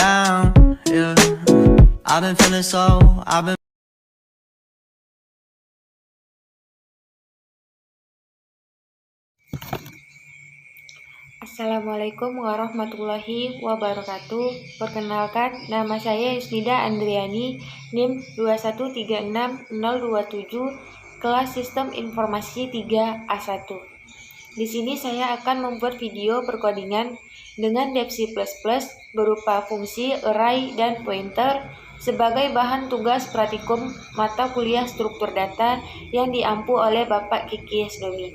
down, yeah. I've been feeling so, I've been Assalamualaikum warahmatullahi wabarakatuh. Perkenalkan, nama saya Yusnida Andriani, NIM 2136027, kelas Sistem Informasi 3A1. Di sini saya akan membuat video perkodingan dengan Dev C++ berupa fungsi array dan pointer sebagai bahan tugas praktikum mata kuliah struktur data yang diampu oleh Bapak Kiki Yasdomi.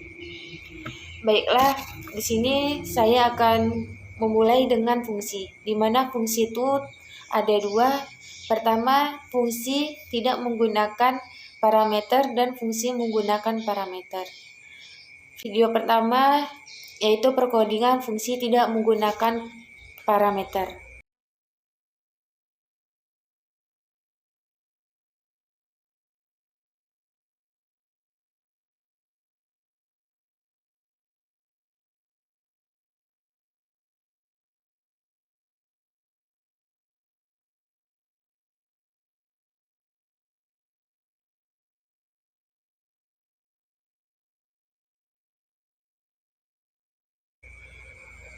Baiklah, di sini saya akan memulai dengan fungsi, di mana fungsi itu ada dua. Pertama, fungsi tidak menggunakan parameter dan fungsi menggunakan parameter. Video pertama yaitu perkodingan fungsi tidak menggunakan parameter.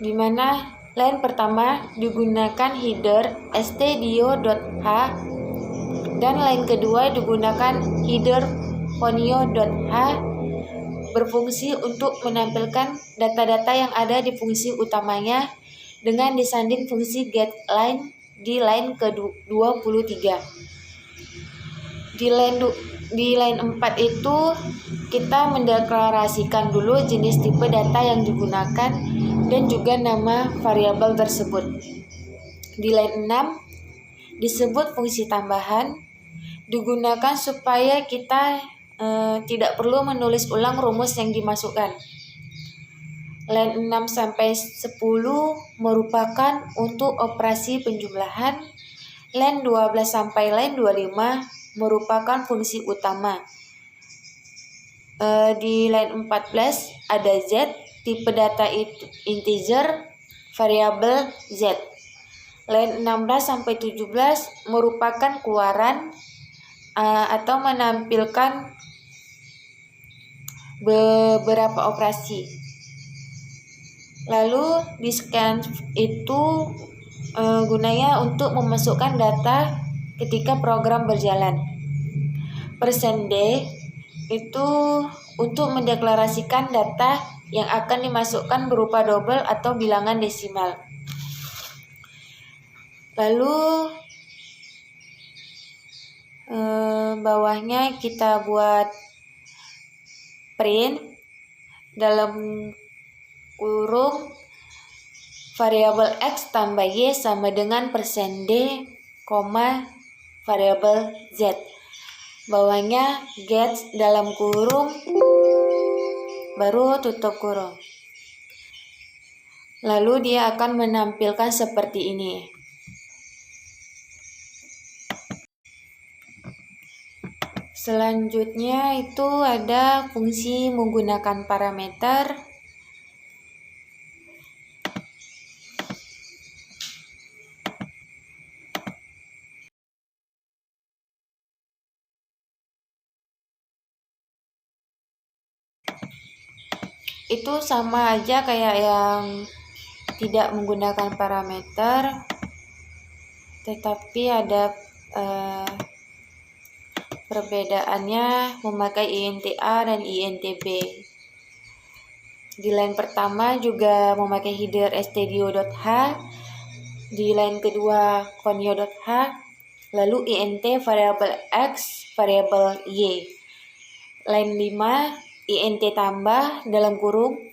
Di mana line pertama digunakan header stdio.h dan line kedua digunakan header ponio.h berfungsi untuk menampilkan data-data yang ada di fungsi utamanya dengan disanding fungsi getLine di line ke-23. Di line 4 itu kita mendeklarasikan dulu jenis tipe data yang digunakan dan juga nama variabel tersebut. Di line 6 disebut fungsi tambahan, digunakan supaya kita tidak perlu menulis ulang rumus yang dimasukkan. Line 6 sampai 10 merupakan untuk operasi penjumlahan. Line 12 sampai line 25 merupakan fungsi utama. Di line 14 ada Z, tipe data integer, variabel Z. Line 16 sampai 17 merupakan keluaran atau menampilkan beberapa operasi. Lalu di scan itu gunanya untuk memasukkan data ketika program berjalan. %D itu untuk mendeklarasikan data yang akan dimasukkan berupa double atau bilangan desimal. Lalu bawahnya kita buat print dalam kurung variabel X tambah Y sama dengan %D, variabel Z. Bawahnya get dalam kurung baru tutup kurung. Lalu dia akan menampilkan seperti ini. Selanjutnya itu ada fungsi menggunakan parameter. Itu sama aja kayak yang tidak menggunakan parameter, tetapi ada perbedaannya memakai INTA dan INTB. Di line pertama juga memakai header stdio.h, di line kedua ponio.h, lalu INT variabel X, variabel Y. Line 5 INT tambah dalam kurung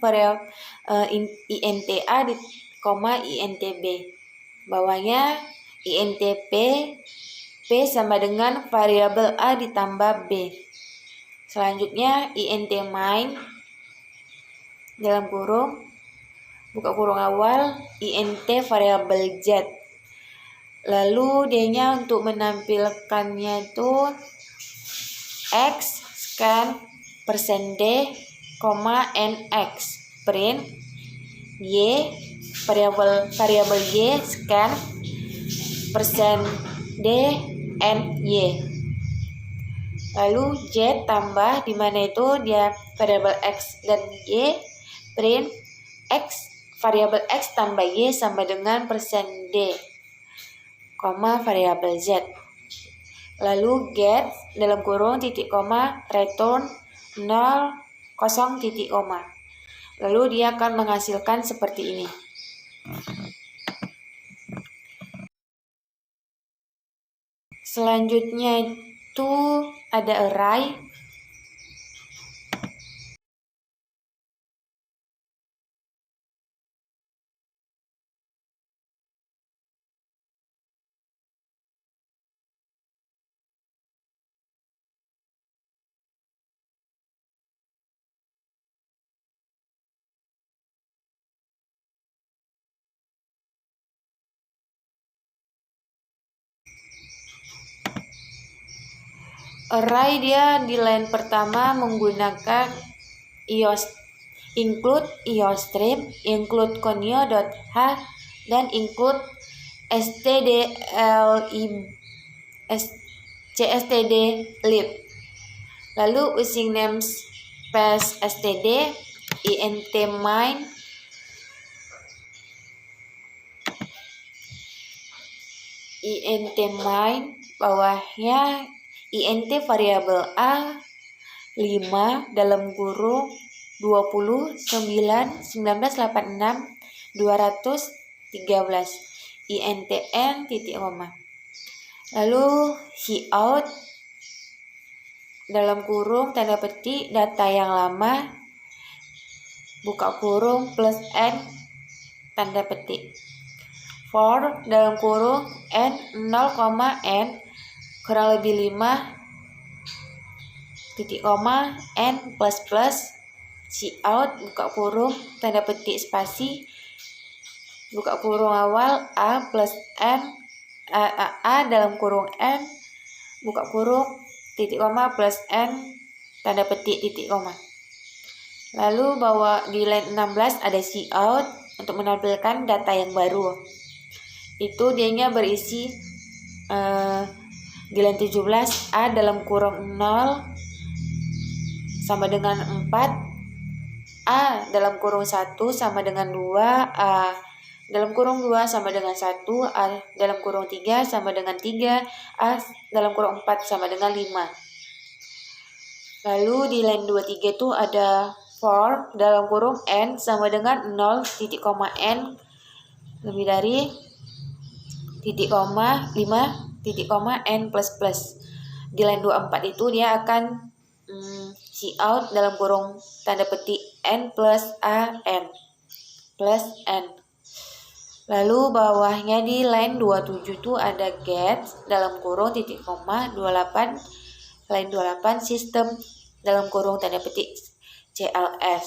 INTA INTB. Bawahnya INTP P sama dengan variabel A ditambah B. Selanjutnya INT main dalam kurung, buka kurung awal, INT variabel Z. Lalu D-nya untuk menampilkannya itu X scan %D, NX print Y variabel Y scan persen D, N, Y. Lalu Z tambah, di mana itu dia variabel X dan Y, print X, variabel X tambah Y sama dengan persen D, koma variabel Z. Lalu get dalam kurung titik koma return 0, 0 titik koma. Lalu dia akan menghasilkan seperti ini. Selanjutnya itu ada array. Array dia di line pertama menggunakan include iostream, include conio.h, dan include cstd_lib. Lalu using namespace std, int main, bawahnya int variabel a 5 dalam kurung 20 9 1986 213 int n titik koma. Lalu cout dalam kurung tanda petik data yang lama buka kurung plus n tanda petik. For dalam kurung n 0, n kurang lebih 5 titik koma n plus plus cout buka kurung tanda petik spasi buka kurung awal a plus n a dalam kurung n buka kurung titik koma plus n tanda petik titik koma. Lalu di line 16 ada cout untuk menampilkan data yang baru. Itu dianya berisi di line 17 a dalam kurung 0 sama dengan 4, a dalam kurung 1 sama dengan 2, a dalam kurung 2 sama dengan 1, a dalam kurung 3 sama dengan 3, a dalam kurung 4 sama dengan 5. Lalu di line 23 itu ada for dalam kurung n sama dengan 0 titik koma n lebih dari titik koma 5 titik koma n plus plus. Di line 24 itu dia akan cout dalam kurung tanda petik n plus a n plus n. Lalu bawahnya di line 27 itu ada get dalam kurung titik koma 28 line 28 sistem dalam kurung tanda petik cls.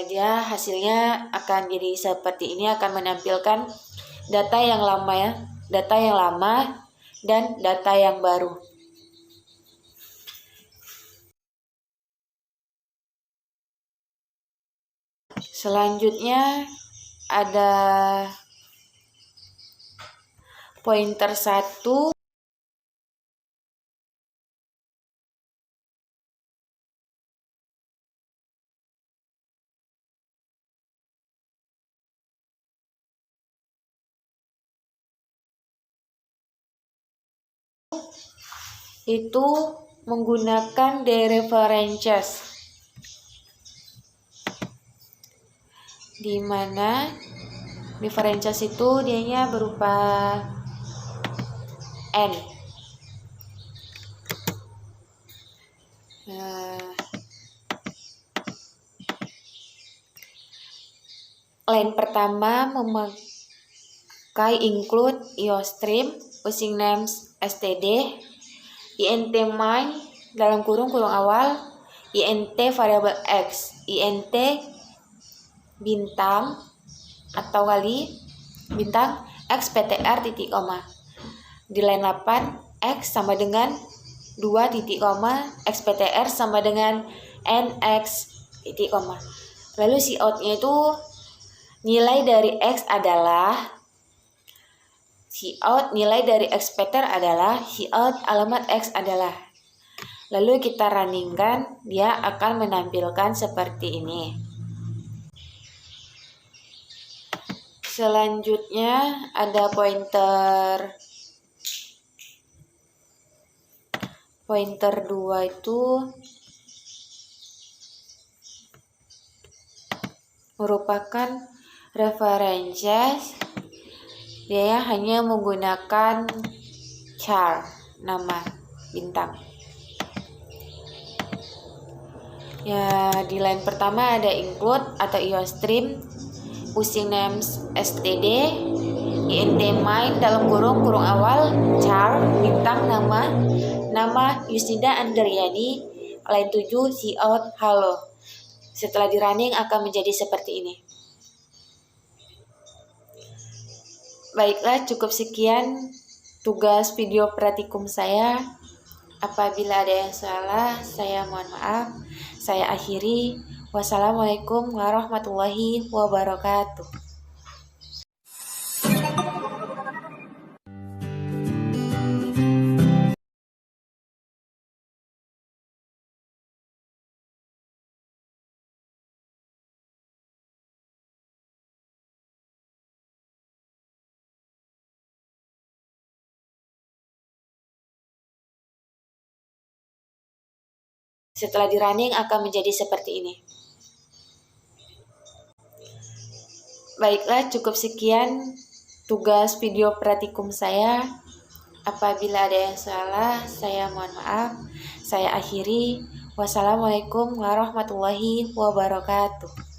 Dia hasilnya akan jadi seperti ini, akan menampilkan data yang lama dan data yang baru. Selanjutnya ada pointer 1 itu menggunakan dereferences, di mana differences itu dianya berupa n. Line pertama memakai include iostream using names std, int main dalam kurung awal, int variabel x, int bintang atau kali bintang x ptr titik koma. Di line 8 x sama dengan 2 titik koma x ptr sama dengan nx titik koma. Lalu cout-nya itu nilai dari x adalah Cout nilai dari expector adalah, cout alamat X adalah. Lalu kita runningkan, dia akan menampilkan seperti ini. Selanjutnya ada pointer 2 itu merupakan references. Dia hanya menggunakan char, nama bintang. Ya, di line pertama ada include atau IOStream, using names std, int main dalam kurung awal, char, bintang, nama Yusnida Andriani, line 7, cout, halo. Setelah di running akan menjadi seperti ini. Baiklah, cukup sekian tugas video praktikum saya. Apabila ada yang salah, saya mohon maaf. Saya akhiri. Wassalamualaikum warahmatullahi wabarakatuh. Setelah di running akan menjadi seperti ini. Baiklah, cukup sekian tugas video praktikum saya. Apabila ada yang salah, saya mohon maaf. Saya akhiri. Wassalamualaikum warahmatullahi wabarakatuh.